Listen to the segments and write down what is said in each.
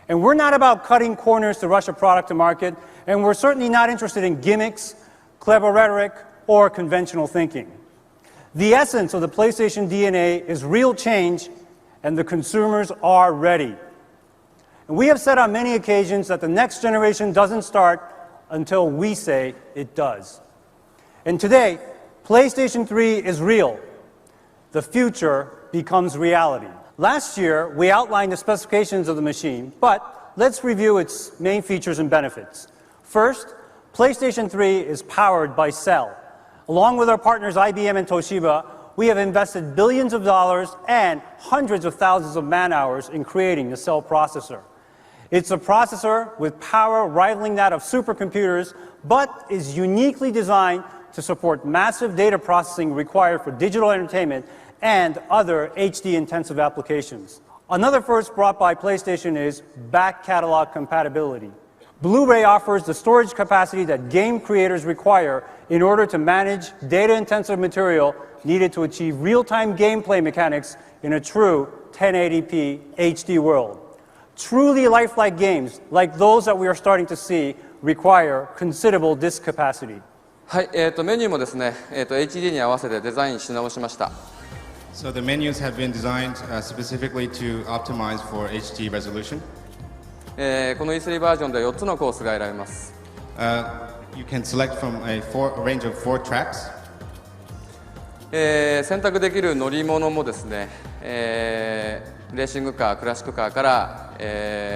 And we're not about cutting corners to rush a product to market, and we're certainly not interested in gimmicks, clever rhetoric, or conventional thinking. The essence of the PlayStation DNA is real change, and the consumers are ready. And we have said on many occasions that the next generation doesn't start until we say it does. And today, PlayStation 3 is real. The future becomes reality. Last year, we outlined the specifications of the machine, but let's review its main features and benefits. First, PlayStation 3 is powered by Cell. Along with our partners IBM and Toshiba, we have invested billions of dollars and hundreds of thousands of man-hours in creating the Cell processor. It's a processor with power rivaling that of supercomputers, but is uniquely designed to support massive data processing required for digital entertainment and other HD-intensive applications. Another first brought by PlayStation is back catalog compatibility. Blu-ray offers the storage capacity that game creators require in order to manage data-intensive material needed to achieve real-time gameplay mechanics in a true 1080p HD world. Truly lifelike games, like those that we are starting to see, require considerable disk capacity. はい、メニューもですね、HD に合わせてデザインし直しました。So the menus have been designed specifically to optimize for HD resolution. この E3 バージョンで4つのコースが選べます。You can select from a range of 4 tracks. 選択できる乗り物もですね、レーシングカー、クラシックカーから、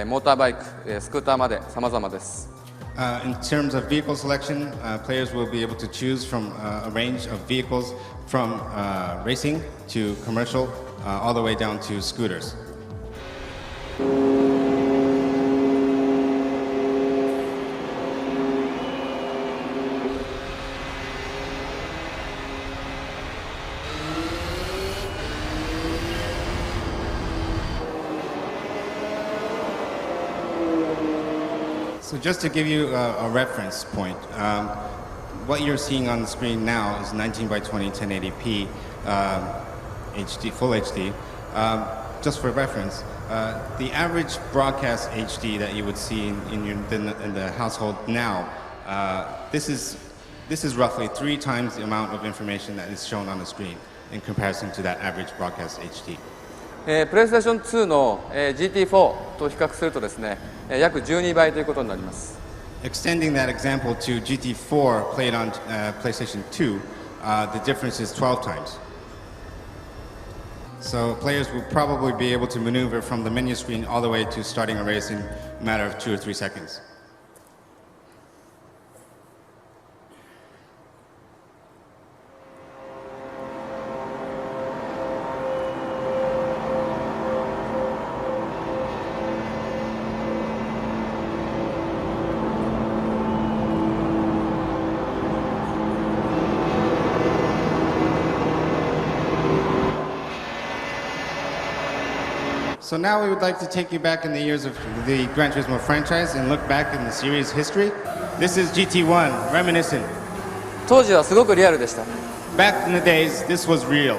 モーターバイク、スクーターまで様々です。In terms of vehicle selection, players will be able to choose from a range of vehicles from racing to commercial, all the way down to scooters. So just to give you a reference point, what you're seeing on the screen now is 19 by 20 1080p HD, full HD. Just for reference, the average broadcast HD that you would see in the household now, this is roughly 3 times the amount of information that is shown on the screen in comparison to that average broadcast HD. PlayStation 2の GT4 と比較するとですね、約12倍ということになります。Extending that example to GT4 played on PlayStation 2, the difference is 12 times. So players will probably be able to maneuver from the menu screen all the way to starting a race in a matter of 2 or 3 seconds. So now we would like to take you back in the years of the Gran Turismo franchise and look back in the series history. This is GT1, reminiscent. 当時はすごくリアルでした。Back in the days, this was real.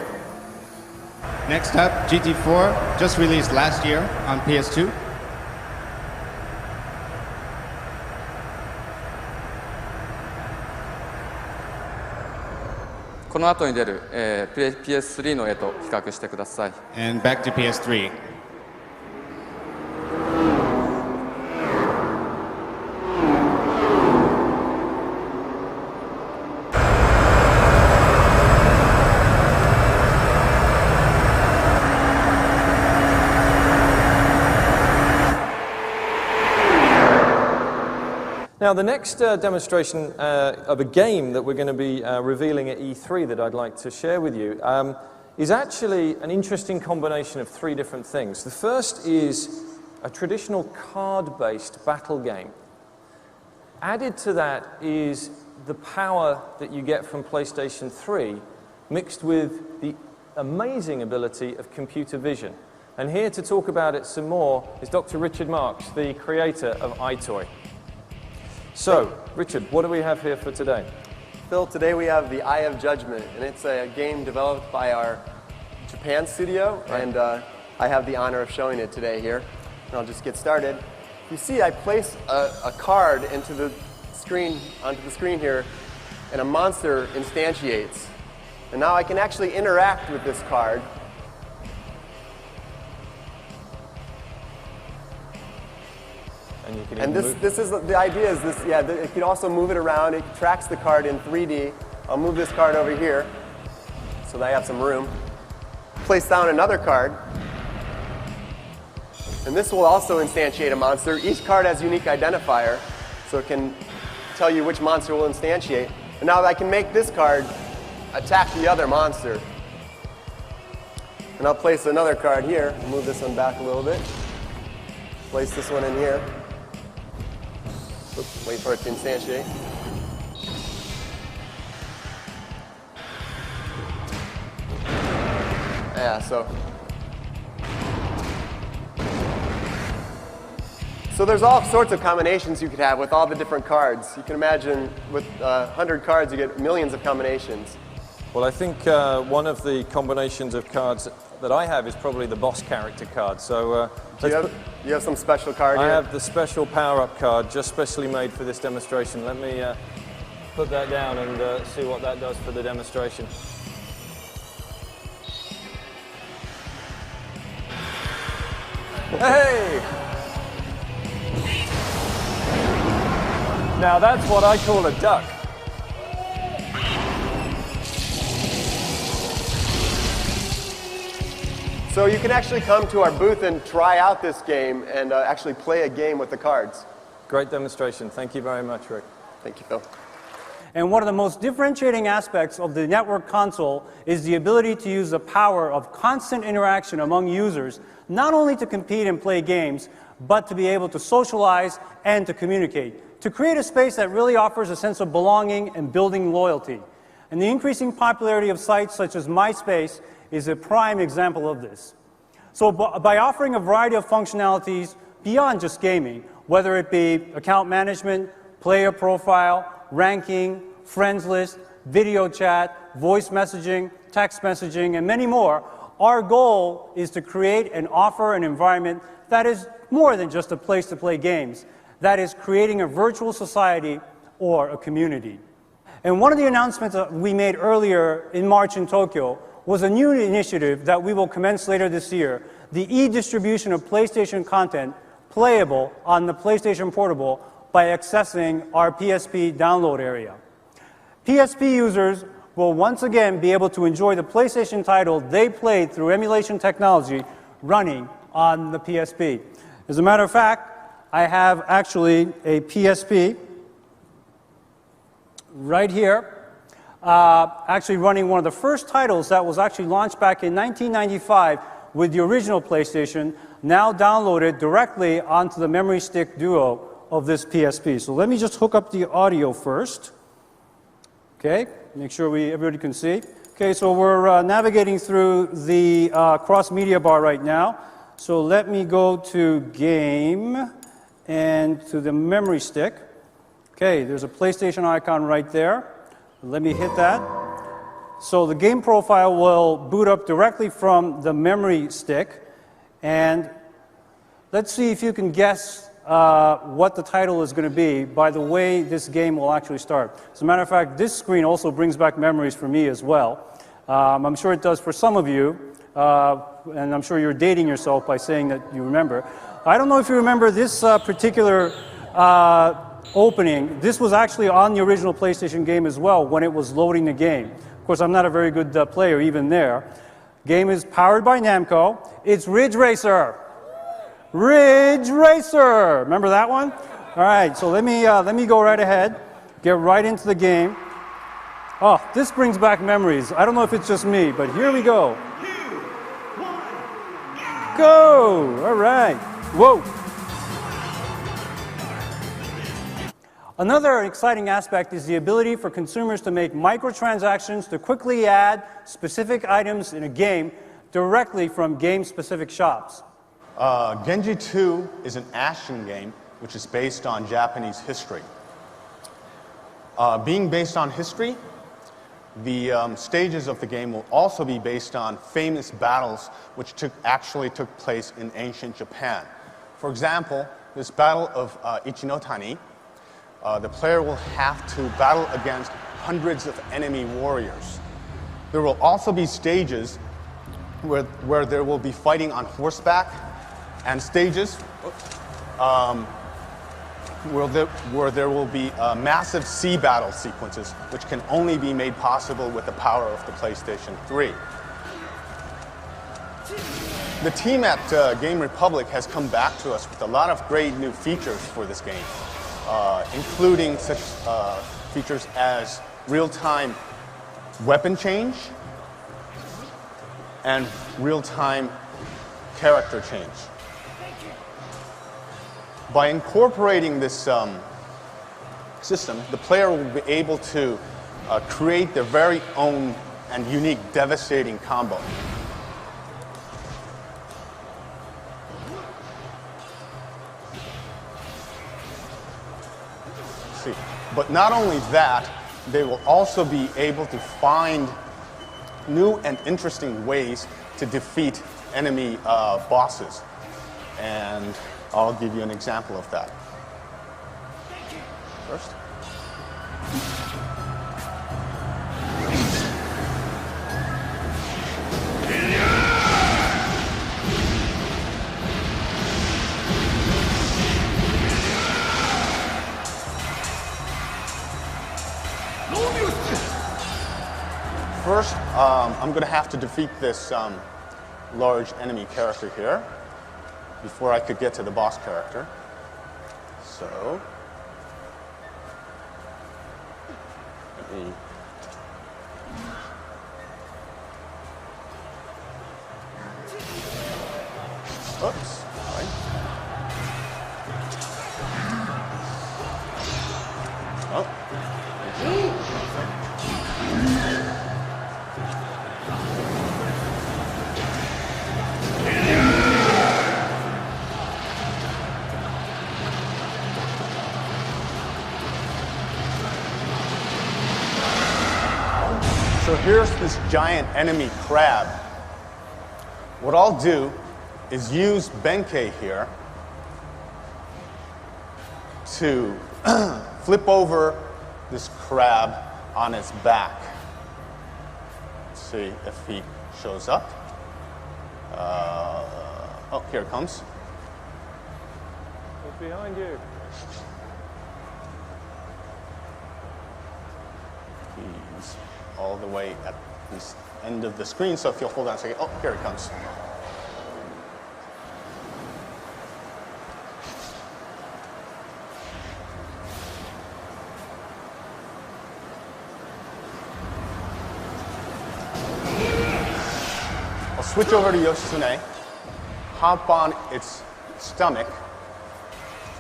Next up, GT4, just released last year on PS2. この後に出る、PS3 の絵と比較してください。And back to PS3. Now, the next demonstration of a game that we're going to be revealing at E3 that I'd like to share with you is actually an interesting combination of 3 different things. The first is a traditional card-based battle game. Added to that is the power that you get from PlayStation 3 mixed with the amazing ability of computer vision. And here to talk about it some more is Dr. Richard Marks, the creator of iToy. So, Richard, what do we have here for today? Phil, today we have the Eye of Judgment, and it's a game developed by our Japan studio, and I have the honor of showing it today here. And I'll just get started. you see, I place a card into the screen, onto the screen here, and a monster instantiates. And now I can actually interact with this card. And this is the idea is this, yeah, it can also move it around. It tracks the card in 3D. I'll move this card over here so that I have some room. Place down another card. And this will also instantiate a monster. Each card has a unique identifier, so it can tell you which monster will instantiate. And now I can make this card attack the other monster. And I'll place another card here. Move this one back a little bit. Place this one in here. Oops, wait for it to instantiate. Yeah, so there's all sorts of combinations you could have with all the different cards. You can imagine with 100 cards, you get millions of combinations. Well, I think one of the combinations of cards that I have is probably the boss character card. So you have some special card here? I have the special power-up card, just specially made for this demonstration. Let me put that down and see what that does for the demonstration. Hey! Now that's what I call a duck. So you can actually come to our booth and try out this game and actually play a game with the cards. Great demonstration. Thank you very much, Rick. Thank you, Phil. And one of the most differentiating aspects of the network console is the ability to use the power of constant interaction among users, not only to compete and play games, but to be able to socialize and to communicate, to create a space that really offers a sense of belonging and building loyalty. And the increasing popularity of sites such as MySpace is a prime example of this. So by offering a variety of functionalities beyond just gaming, whether it be account management, player profile, ranking, friends list, video chat, voice messaging, text messaging, and many more, our goal is to create and offer an environment that is more than just a place to play games. That is creating a virtual society or a community. And one of the announcements that we made earlier in March in Tokyo was a new initiative that we will commence later this year, the e-distribution of PlayStation content playable on the PlayStation Portable by accessing our PSP download area. PSP users will once again be able to enjoy the PlayStation title they played through emulation technology running on the PSP. As a matter of fact, I have actually a PSP right here, actually running one of the first titles that was actually launched back in 1995 with the original PlayStation, now downloaded directly onto the memory stick duo of this PSP. So let me just hook up the audio first. Okay, make sure everybody can see. Okay, so we're navigating through the cross-media bar right now. So let me go to Game and to the memory stick. Okay, there's a PlayStation icon right there. Let me hit that. So the game profile will boot up directly from the memory stick. And let's see if you can guess what the title is going to be by the way this game will actually start. As a matter of fact, this screen also brings back memories for me as well. I'm sure it does for some of you, and I'm sure you're dating yourself by saying that you remember. I don't know if you remember this particular opening. This was actually on the original PlayStation game as well when it was loading the game. Of course, I'm not a very good player even there. Game is powered by Namco. It's Riiidge Racer. Riiidge Racer. Remember that one? All right, so let me go right ahead, get right into the game. Oh, this brings back memories. I don't know if it's just me, but here we go. Go! All right. Whoa. Another exciting aspect is the ability for consumers to make microtransactions to quickly add specific items in a game directly from game-specific shops. Genji 2 is an action game which is based on Japanese history. Being based on history, the stages of the game will also be based on famous battles which actually took place in ancient Japan. For example, this battle of Ichinotani, the player will have to battle against hundreds of enemy warriors. There will also be stages where there will be fighting on horseback, and stages where there will be massive sea battle sequences, which can only be made possible with the power of the PlayStation 3. The team at Game Republic has come back to us with a lot of great new features for this game, including such features as real-time weapon change and real-time character change. By incorporating this system, the player will be able to create their very own and unique devastating combo. See. But not only that, they will also be able to find new and interesting ways to defeat enemy bosses. And I'll give you an example of that. First. First, I'm going to have to defeat this large enemy character here before I could get to the boss character. So, let me oops, right. Oh. So here's this giant enemy crab. What I'll do is use Benkei here to flip over this crab on its back. Let's see if he shows up. Oh, here it comes. It's behind you. He's all the way at this end of the screen, so if you'll hold on a second. Oh, here it comes. I'll switch over to Yoshitsune, hop on its stomach,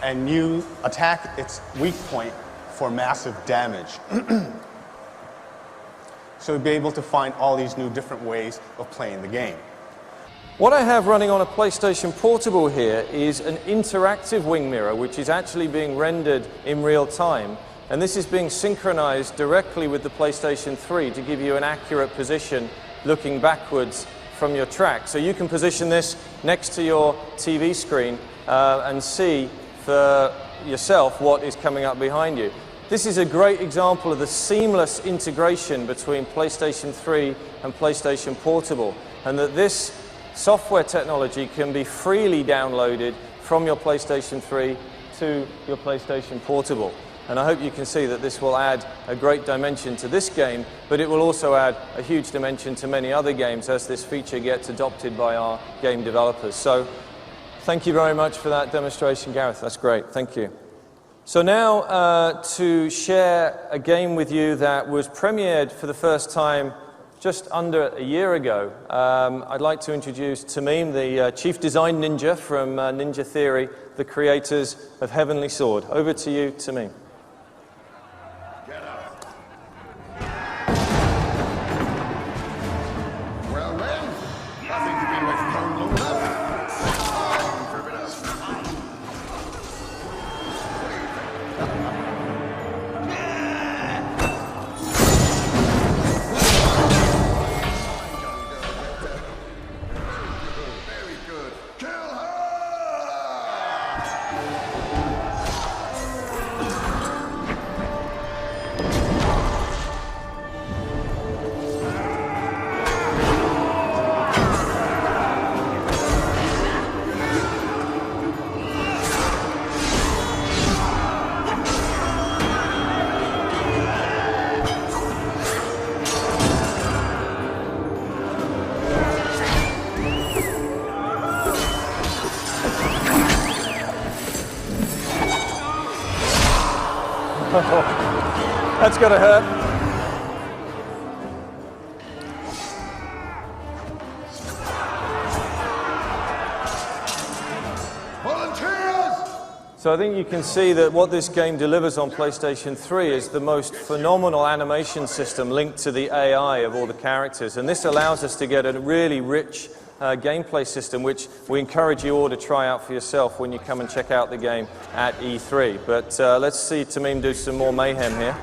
and you attack its weak point for massive damage. So you'll be able to find all these new different ways of playing the game. What I have running on a PlayStation Portable here is an interactive wing mirror, which is actually being rendered in real time. And this is being synchronized directly with the PlayStation 3 to give you an accurate position looking backwards from your track. So you can position this next to your TV screen and see for yourself what is coming up behind you. This is a great example of the seamless integration between PlayStation 3 and PlayStation Portable, and that this software technology can be freely downloaded from your PlayStation 3 to your PlayStation Portable. And I hope you can see that this will add a great dimension to this game, but it will also add a huge dimension to many other games as this feature gets adopted by our game developers. So thank you very much for that demonstration, Gareth. That's great. Thank you. So now to share a game with you that was premiered for the first time just under a year ago. I'd like to introduce Tamim, the chief design ninja from Ninja Theory, the creators of Heavenly Sword. Over to you, Tamim. Well, well, I think you've been away from home long enough. Very good. Kill her! That's gotta hurt. So I think you can see that what this game delivers on PlayStation 3 is the most phenomenal animation system linked to the AI of all the characters. And this allows us to get a really rich gameplay system, which we encourage you all to try out for yourself when you come and check out the game at E3. But let's see Tamim do some more mayhem here.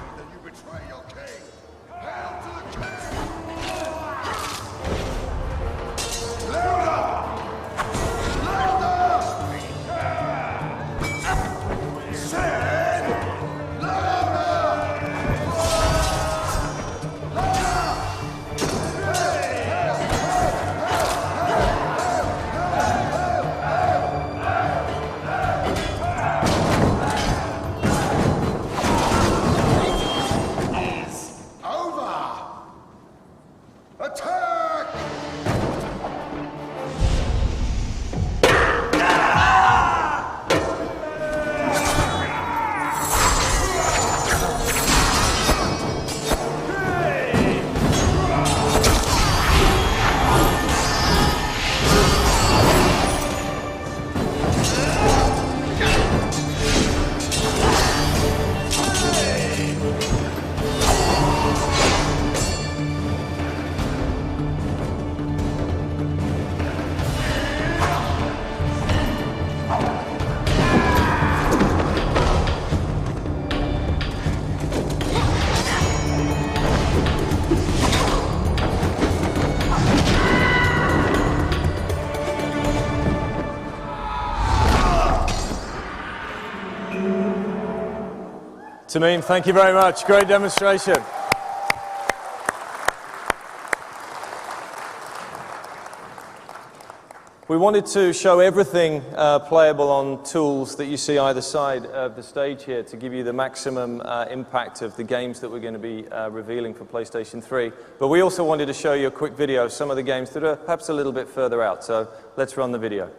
Tamim, thank you very much. Great demonstration. We wanted to show everything playable on tools that you see either side of the stage here to give you the maximum impact of the games that we're going to be revealing for PlayStation 3. But we also wanted to show you a quick video of some of the games that are perhaps a little bit further out. So let's run the video.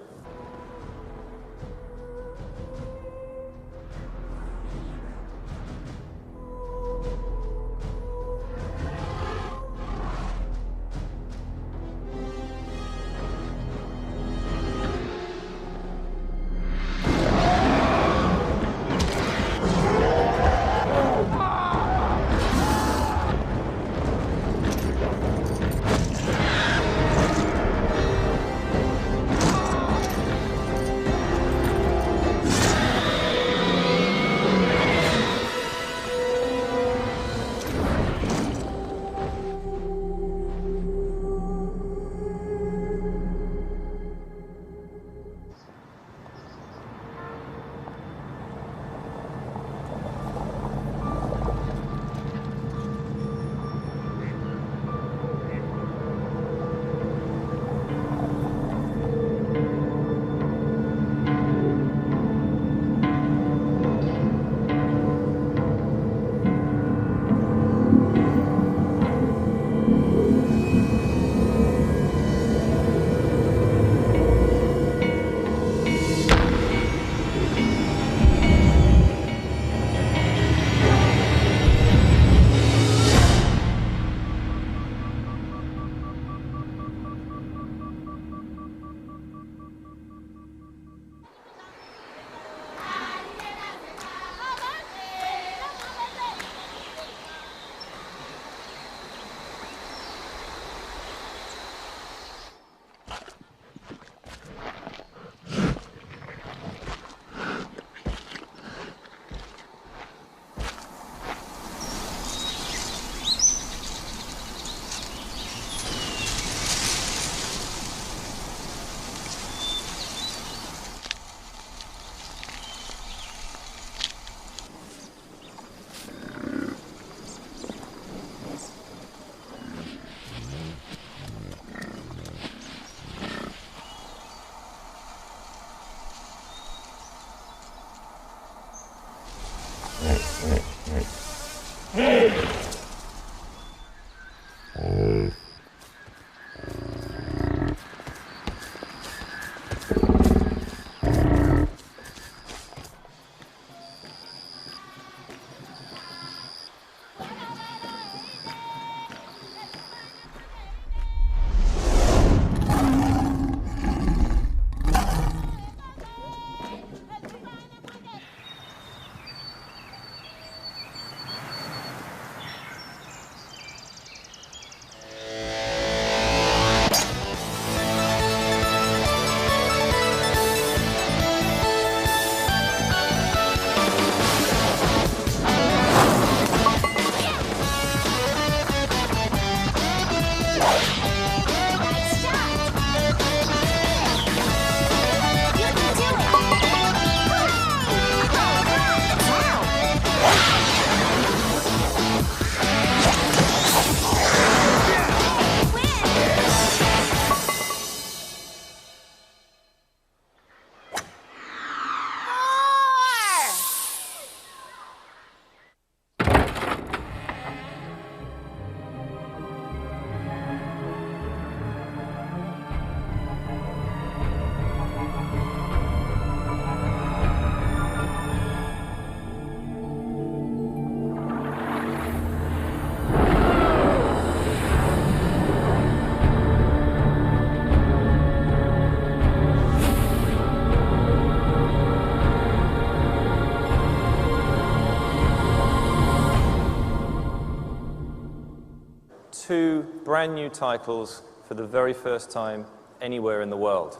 2 brand new titles for the very first time anywhere in the world.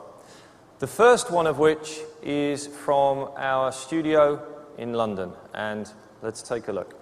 The first one of which is from our studio in London, and let's take a look.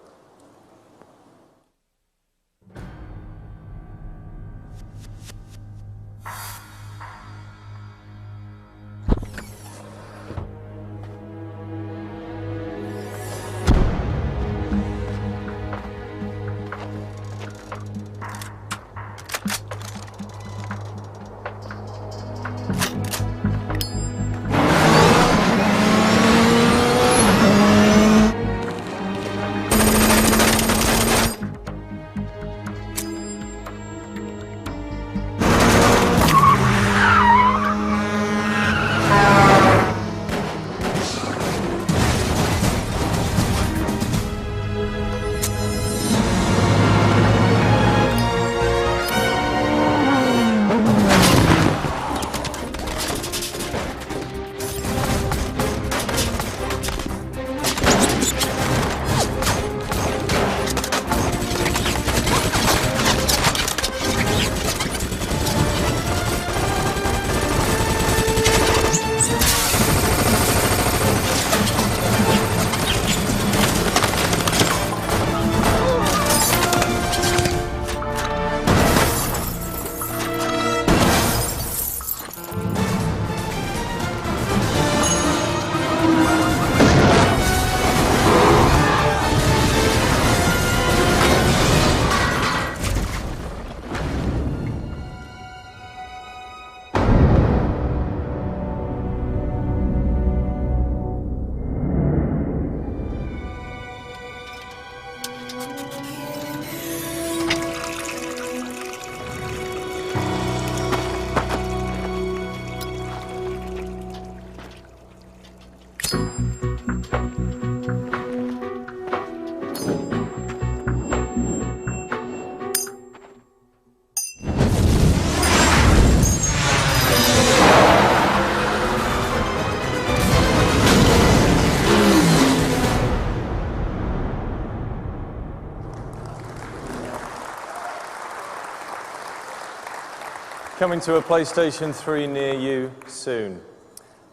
Coming to a PlayStation 3 near you soon.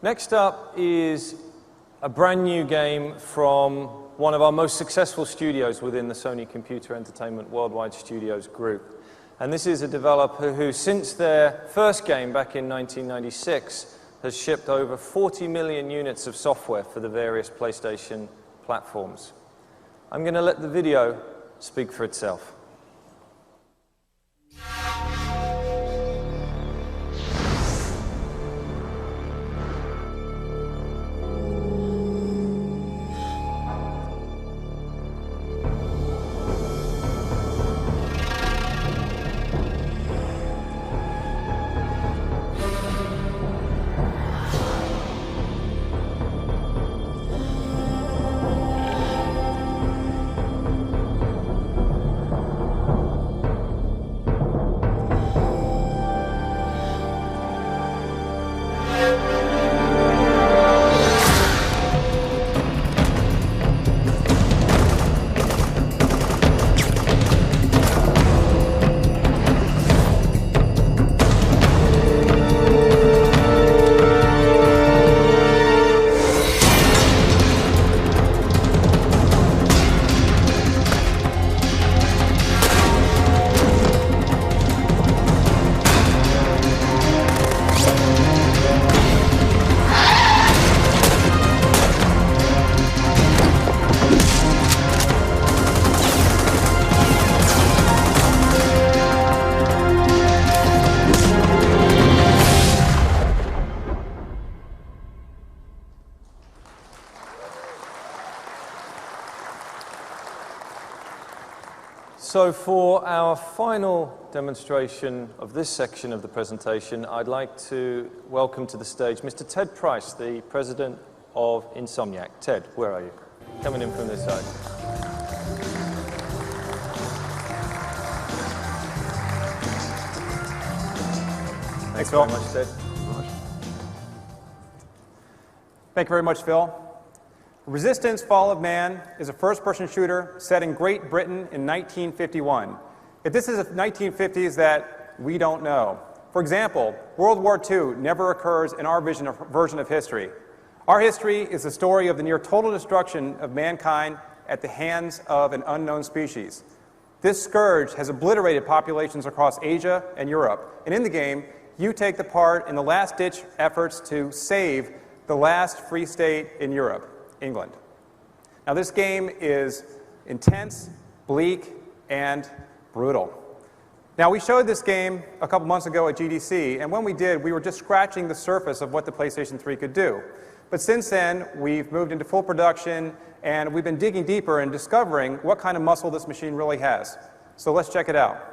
Next up is a brand new game from one of our most successful studios within the Sony Computer Entertainment Worldwide Studios group. And this is a developer who, since their first game back in 1996, has shipped over 40 million units of software for the various PlayStation platforms. I'm going to let the video speak for itself. So for our final demonstration of this section of the presentation, I'd like to welcome to the stage Mr. Ted Price, the president of Insomniac. Ted, where are you? Coming in from this side. Thanks very much, Ted. Thank you very much, Phil. Resistance: Fall of Man is a first-person shooter set in Great Britain in 1951. If this is the 1950s that we don't know. For example, World War II never occurs in our version of history. Our history is the story of the near total destruction of mankind at the hands of an unknown species. This scourge has obliterated populations across Asia and Europe. And in the game, you take the part in the last-ditch efforts to save the last free state in Europe, England. Now, this game is intense, bleak, and brutal. Now, we showed this game a couple months ago at GDC, and when we did, we were just scratching the surface of what the PlayStation 3 could do. But since then, we've moved into full production, and we've been digging deeper and discovering what kind of muscle this machine really has. So let's check it out.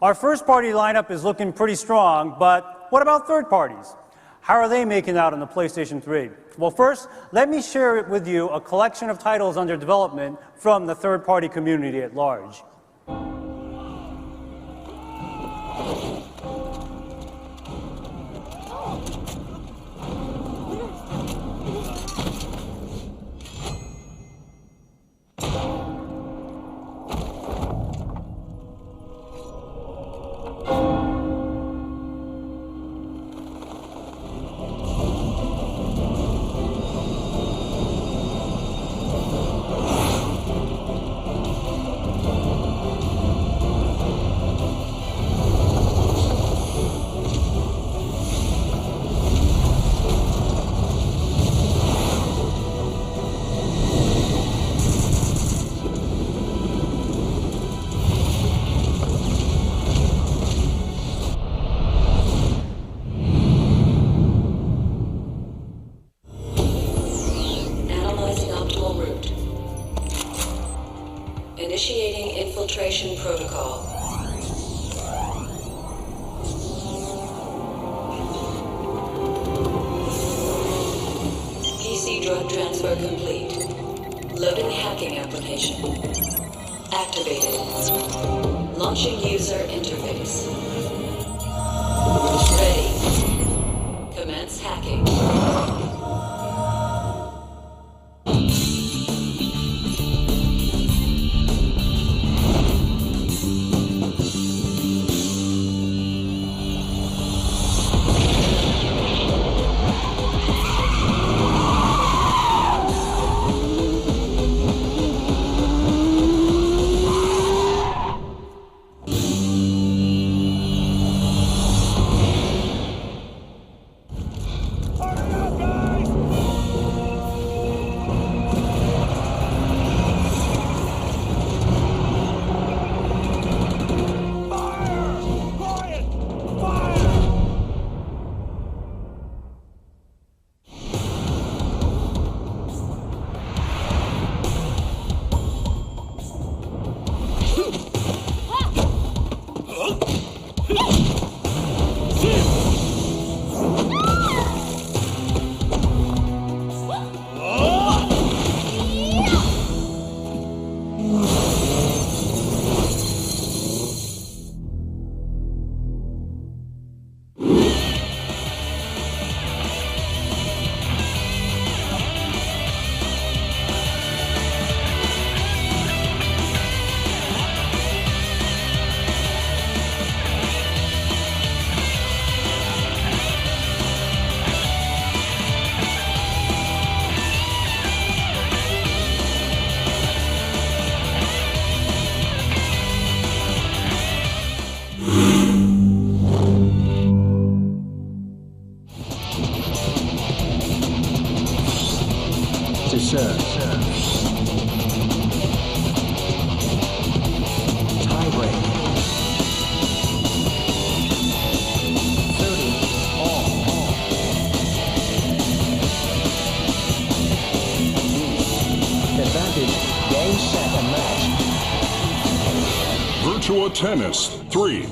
Our first-party lineup is looking pretty strong, but what about third parties? How are they making out on the PlayStation 3? Well, first, let me share with you a collection of titles under development from the third-party community at large. Initiating infiltration protocol. PC drug transfer complete. Loading hacking application. Activated. Launching user interface. Ready. Commence hacking. Tennis 3.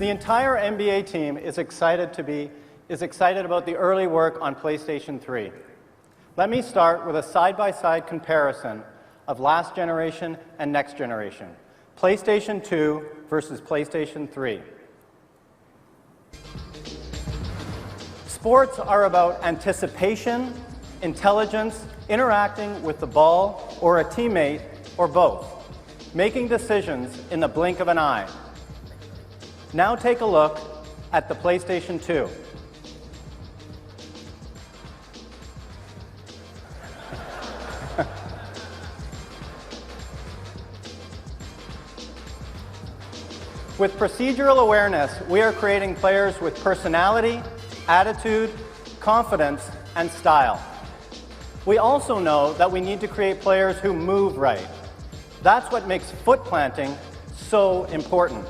The entire NBA team is excited about the early work on PlayStation 3. Let me start with a side-by-side comparison of last generation and next generation. PlayStation 2 versus PlayStation 3. Sports are about anticipation, intelligence, interacting with the ball or a teammate or both, making decisions in the blink of an eye. Now take a look at the PlayStation 2. With procedural awareness, we are creating players with personality, attitude, confidence, and style. We also know that we need to create players who move right. That's what makes foot planting so important.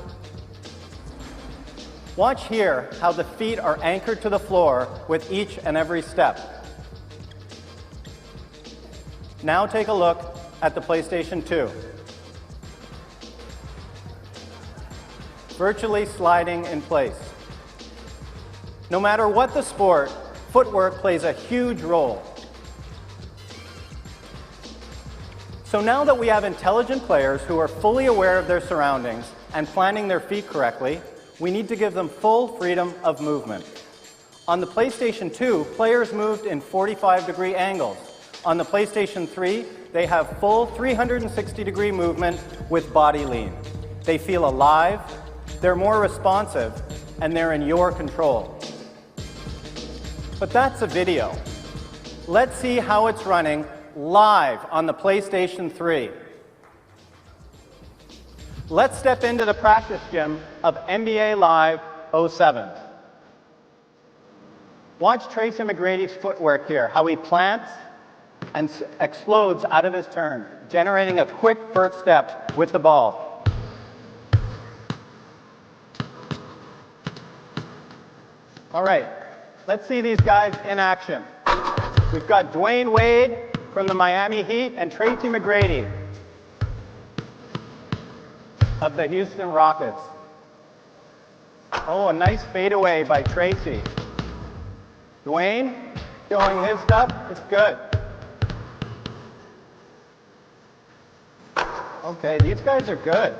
Watch here how the feet are anchored to the floor with each and every step. Now take a look at the PlayStation 2. Virtually sliding in place. No matter what the sport, footwork plays a huge role. So now that we have intelligent players who are fully aware of their surroundings and planning their feet correctly, we need to give them full freedom of movement. On the PlayStation 2, players moved in 45-degree angles. On the PlayStation 3, they have full 360-degree movement with body lean. They feel alive, they're more responsive, and they're in your control. But that's a video. Let's see how it's running live on the PlayStation 3. Let's step into the practice gym of NBA Live 07. Watch Tracy McGrady's footwork here, how he plants and explodes out of his turn, generating a quick first step with the ball. All right, let's see these guys in action. We've got Dwayne Wade from the Miami Heat and Tracy McGrady of the Houston Rockets. Oh, a nice fadeaway by Tracy. Dwayne showing his stuff. It's good. Okay, these guys are good.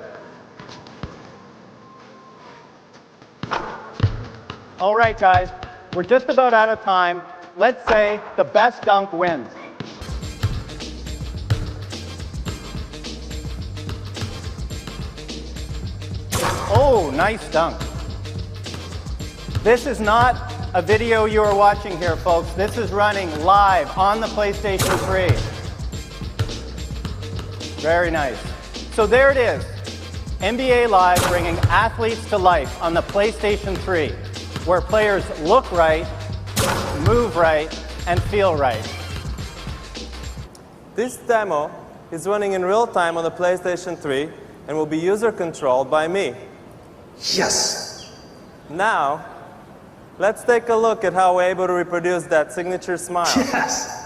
All right, guys, we're just about out of time. Let's say the best dunk wins. Oh, nice dunk. This is not a video you are watching here, folks. This is running live on the PlayStation 3. Very nice. So there it is. NBA Live bringing athletes to life on the PlayStation 3, where players look right, move right, and feel right. This demo is running in real time on the PlayStation 3 and will be user-controlled by me. Yes! Now, let's take a look at how we're able to reproduce that signature smile. Yes!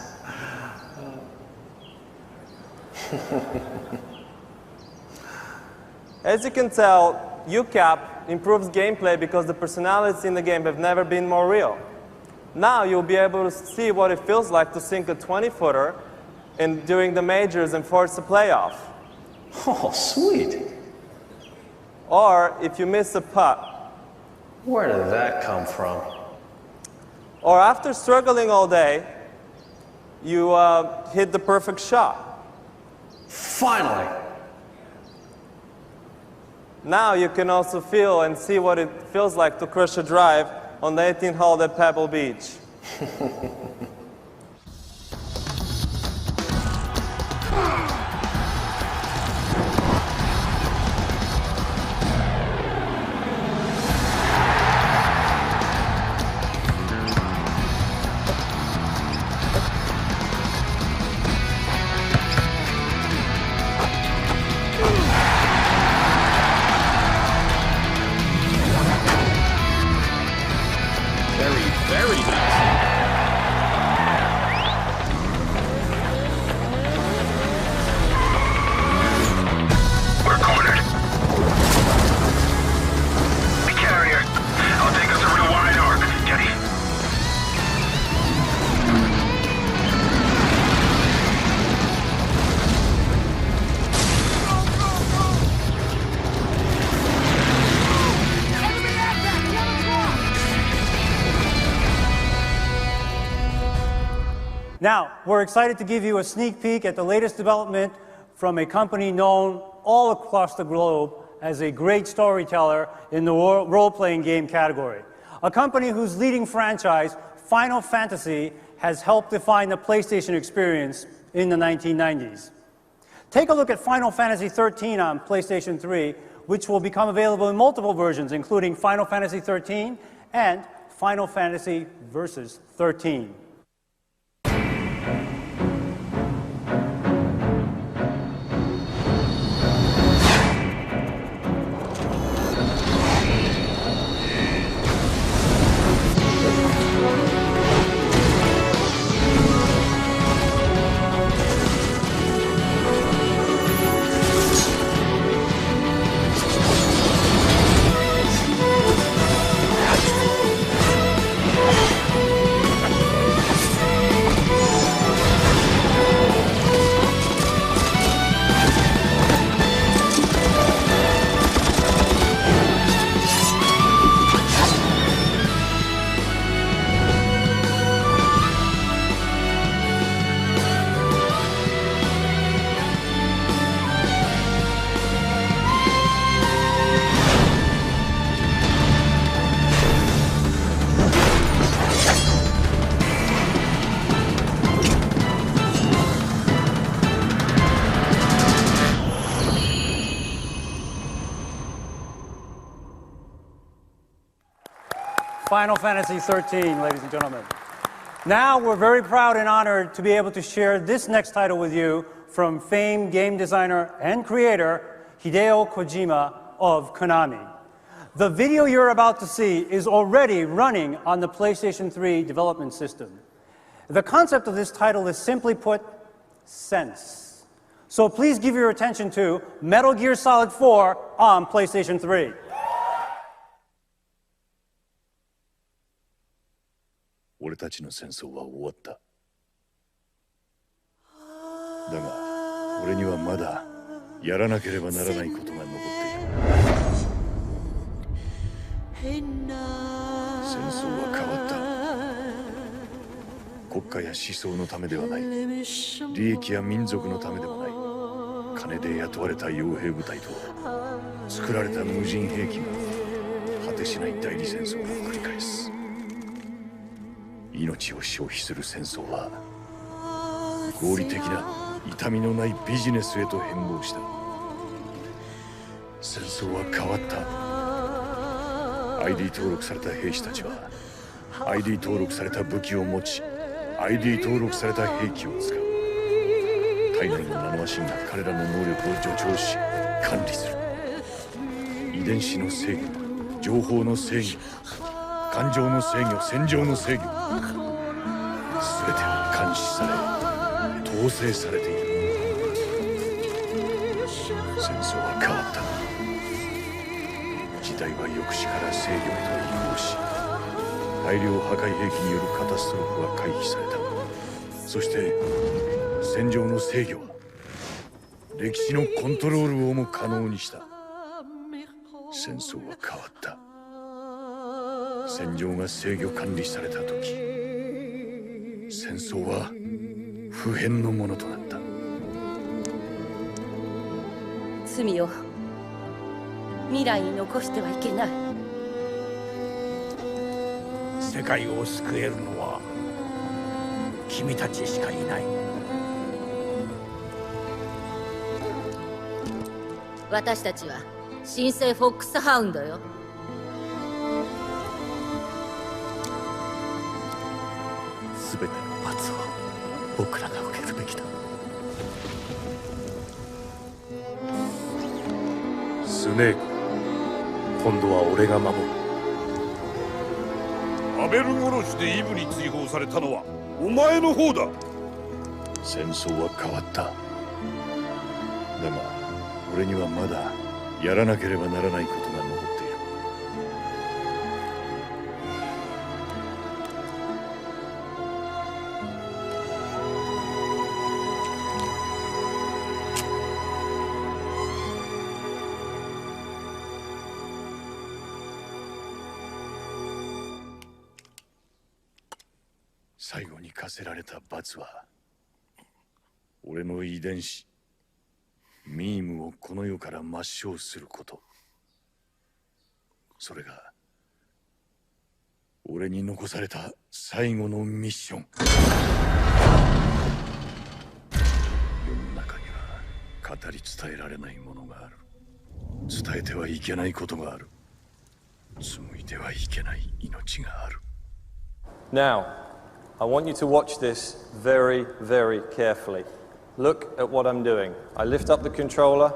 As you can tell, UCAP improves gameplay because the personalities in the game have never been more real. Now you'll be able to see what it feels like to sink a 20-footer during the majors and force a playoff. Oh, sweet. Or if you miss a putt. Where did that come from? Or after struggling all day, you hit the perfect shot. Finally. Now you can also feel and see what it feels like to crush a drive on the 18th hole at Pebble Beach. Very nice. We're cornered. The carrier. I'll take us a real wide arc. Jetty. Now, we're excited to give you a sneak peek at the latest development from a company known all across the globe as a great storyteller in the role-playing game category. A company whose leading franchise, Final Fantasy, has helped define the PlayStation experience in the 1990s. Take a look at Final Fantasy XIII on PlayStation 3, which will become available in multiple versions, including Final Fantasy XIII and Final Fantasy Versus 13. Final Fantasy XIII, ladies and gentlemen. Now we're very proud and honored to be able to share this next title with you from famed game designer and creator Hideo Kojima of Konami. The video you're about to see is already running on the PlayStation 3 development system. The concept of this title is simply put, sense. So please give your attention to Metal Gear Solid 4 on PlayStation 3. 俺たちの戦争は終わった。だが俺にはまだやらなければならないことが残っている。戦争は変わった。国家や思想のためではない。利益や民族のためでもない。金で雇われた傭兵部隊と作られた無人兵器が果てしない代理戦争を繰り返す。命を消費する戦争は合理的な痛みのないビジネスへと変貌した。戦争は変わった。 ID 登録された兵士たちは ID 登録された武器を持ち ID 登録された兵器を使う。体内のナノマシンが彼らの能力を助長し管理する。遺伝子の制御、情報の制御、感情の制御、戦場の制御、全ては監視され統制されている。戦争は変わった。時代は抑止から制御へと移行し、大量破壊兵器によるカタストロフは回避された。そして戦場の制御は歴史のコントロールをも可能にした。戦争は変わった。戦場が制御管理された時、戦争は不変のものとなった。罪を未来に残してはいけない。世界を救えるのは君たちしかいない。私たちは新生フォックスハウンドよ。全ての罰を僕らが受けるべきだ。スネーク、今度は俺が守る。アベル殺しでイブに追放されたのはお前の方だ。戦争は変わった。だが俺にはまだやらなければならないことが残っている。最後に課せられた罰は、俺の遺伝子、ミームをこの世から抹消すること。それが、俺に残された最後のミッション。世の中には語り伝えられないものがある。伝えてはいけないことがある。紡いではいけない命がある。Now, I want you to watch this very, very carefully. Look at what I'm doing. I lift up the controller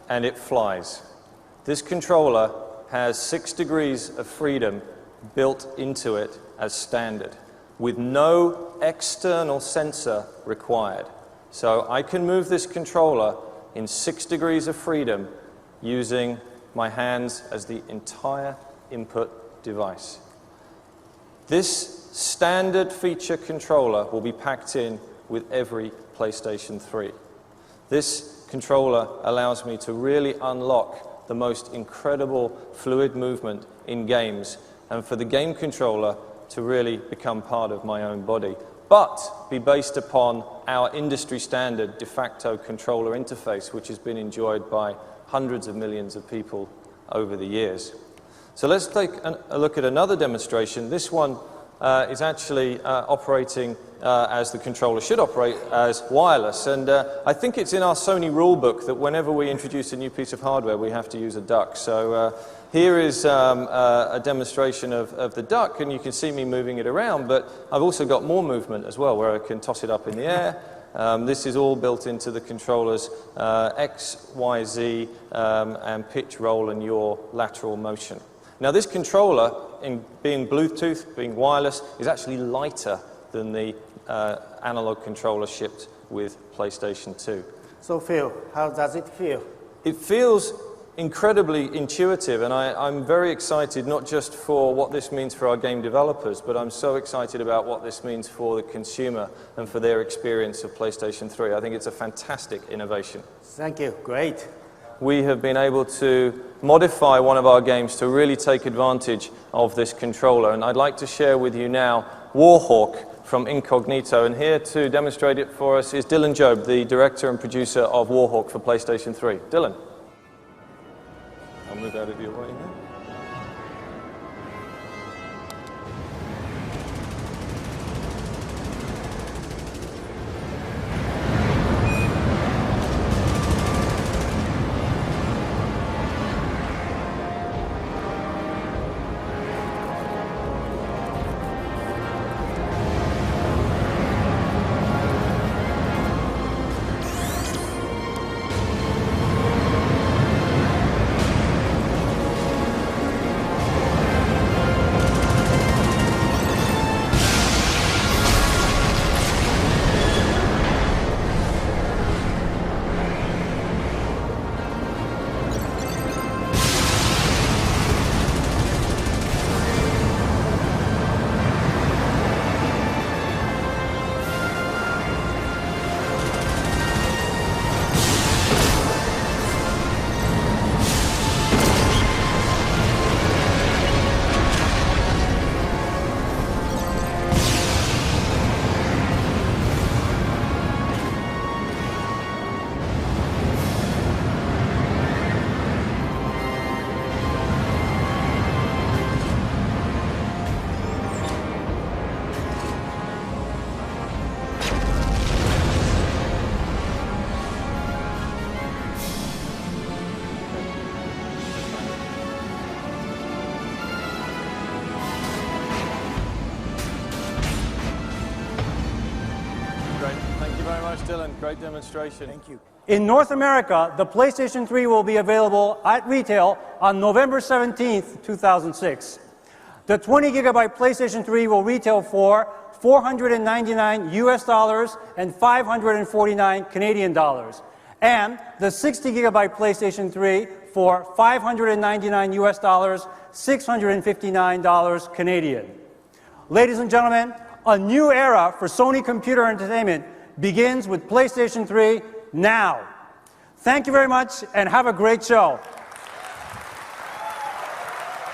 and it flies. This controller has 6 degrees of freedom built into it as standard, with no external sensor required. So I can move this controller in 6 degrees of freedom using my hands as the entire input device. This standard feature controller will be packed in with every PlayStation 3. This controller allows me to really unlock the most incredible fluid movement in games, and for the game controller to really become part of my own body, but be based upon our industry standard de facto controller interface, which has been enjoyed by hundreds of millions of people over the years. So let's take a look at another demonstration. This one is actually operating as the controller should operate, as wireless. And I think it's in our Sony rulebook that whenever we introduce a new piece of hardware, we have to use a duck. So here is a demonstration of the duck, and you can see me moving it around, but I've also got more movement as well, where I can toss it up in the air. This is all built into the controller's X, Y, Z, and pitch, roll, and yaw lateral motion. Now this controller, in being Bluetooth, being wireless, is actually lighter than the analog controller shipped with PlayStation 2. So Phil, how does it feel? It feels incredibly intuitive, and I'm very excited not just for what this means for our game developers, but I'm so excited about what this means for the consumer and for their experience of PlayStation 3. I think it's a fantastic innovation. Thank you, great. We have been able to modify one of our games to really take advantage of this controller, and I'd like to share with you now Warhawk from Incognito, and here to demonstrate it for us is Dylan Job, the director and producer of Warhawk for PlayStation 3. Dylan. I'll move out of your way now. Dylan, great demonstration. Thank you. In North America, the PlayStation 3 will be available at retail on November 17th, 2006. The 20 gigabyte PlayStation 3 will retail for $499 US and 549 Canadian dollars. And the 60 gigabyte PlayStation 3 for $599 US, $659 Canadian. Ladies and gentlemen, a new era for Sony Computer Entertainment begins with PlayStation 3 now. Thank you very much and have a great show.